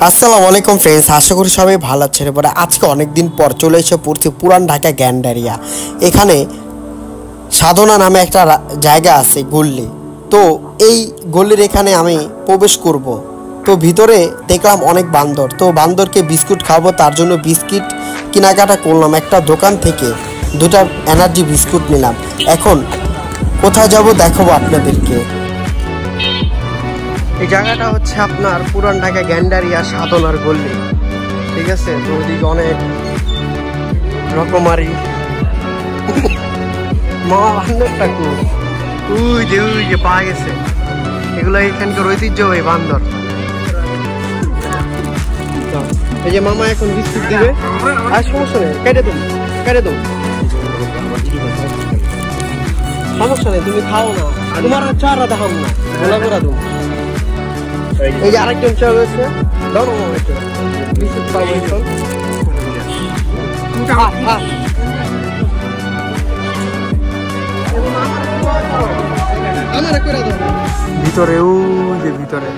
আসসালামু আলাইকুম ফ্রেন্ডস, আশা করি সবাই ভালো আছেন। এবারে আজকে অনেক দিন পর চলে এসে পড়ছি পুরান ঢাকা গ্যান্ডারিয়া। এখানে সাধনা নামে একটা জায়গা আছে গল্লি। তো এই গল্লির এখানে আমি প্রবেশ করব। তো ভিতরে দেখলাম অনেক বান্দর। তো বান্দরকে বিস্কুট খাবো, তার জন্য বিস্কিট কেনাকাটা করলাম একটা দোকান থেকে। দুটা এনার্জি বিস্কুট নিলাম। এখন কোথায় যাব দেখাবো আপনাদেরকে। এই জায়গাটা হচ্ছে আপনার পুরান ঢাকা গ্যান্ডারিয়া সাধনার গল্লি, ঠিক আছে। তো ওইদিকে অনেক রকমারি পাওয়া গেছে। এগুলো এখানকার ঐতিহ্যবাহী বান্দর। এই যে মামা এখন বিস্কুট দিবে। আর সমস্যা নেই, কেটে দেবো সমস্যা নেই, তুমি খাও না, তোমার চারা দেখাও না, গোলা গোলা দেবো। এই যে আরেকজন চা রয়েছে, ধরো বিস্কুট পাবো এখন। ভিতরে যে ভিতরে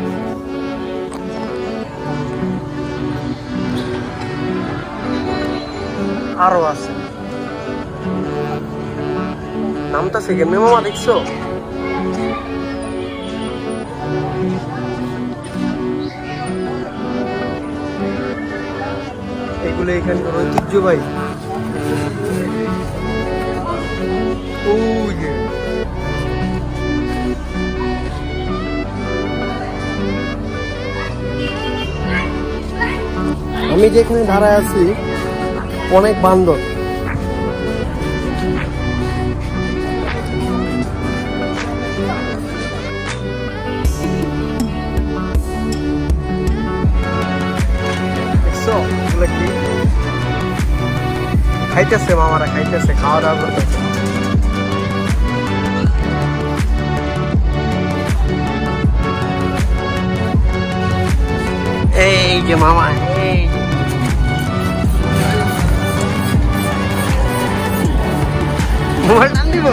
আরো আছে। নামটা সে কেমনে মামা দেখছো? এগুলো এখানকার ঐতিহ্যবাহী। আমি যেখানে দাঁড়ায় আছি অনেক বান্দর। খাইতেছে মামারা, খাইতেছে, খাওয়া দাওয়া করতেছে। এই যে মামা, এই মোবাইল টান দিব।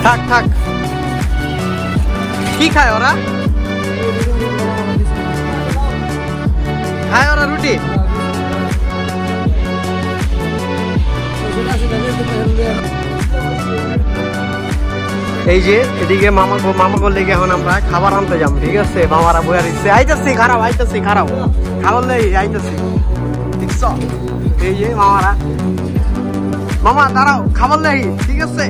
থাক থাক, কি খায় ওরা? খায় ওরা রুটি? এই যে এদিকে মামা করলে এখন আমরা খাবার আনতে যাবো, ঠিক আছে। মামারা বইয়া দিচ্ছে, আইতেছি খারাপ, আইতেছি খারাপ, খাবার লেগে আইতেছি। এই যে মামারা, মামা দাঁড়াও, খাবার লেগে, ঠিক আছে।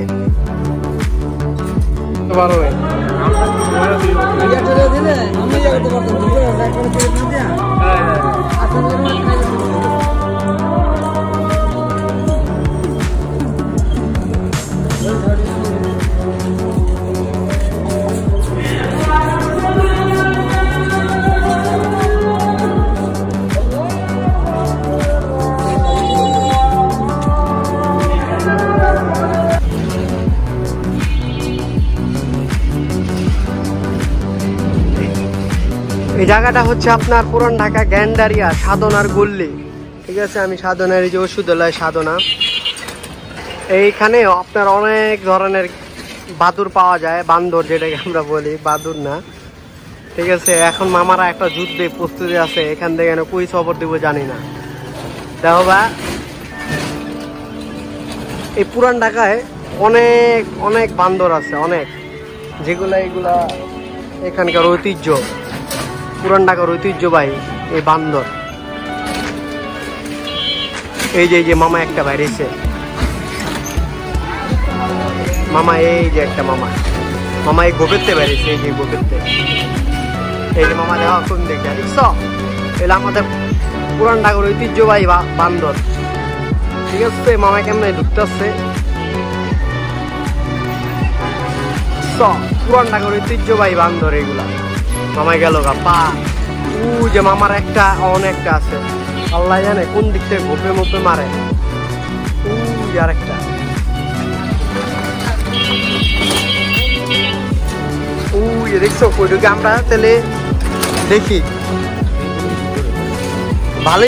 এই জায়গাটা হচ্ছে আপনার পুরান ঢাকা গ্যান্ডারিয়া সাধনার গল্লি, ঠিক আছে। আমি সাধনার এই যে ওষুধালয় সাধনা, এইখানে আপনার অনেক ধরনের বাদুর পাওয়া যায়, বান্দর যেটাকে আমরা বলি, বাদুর না, ঠিক আছে। এখন মামারা একটা যুদ্ধে প্রস্তুতি আছে, এখান থেকে কই খবর দিব জানি না। দেখো বা, এই পুরান ঢাকায় অনেক অনেক বান্দর আছে, অনেক, যেগুলা এগুলা এখানকার ঐতিহ্য, পুরান ঢাকার ঐতিহ্যবাহী এই বান্দর। এই যে মামা একটা বাইরেছে, মামা এই যে একটা মামা এই গোপেরতে বাইরেছে, এই যে গোপেরতে। এই যে মামা দেওয়া কোন দেখে দেখছ, এগুলো আমাদের পুরান ঢাকার ঐতিহ্যবাহী বান্দর, ঠিক আছে। মামা কেমন ঢুকতে আসছে, পুরান ঢাকার ঐতিহ্যবাহী বান্দর এগুলা। মামায় গেল গা পা, যে মামার একটা অনেকটা আছে, আল্লাহ জানে কোন দিক থেকে গোপে মোপে মারে। আর একটা দেখছো, ওইটুকু আমরা তাহলে দেখি।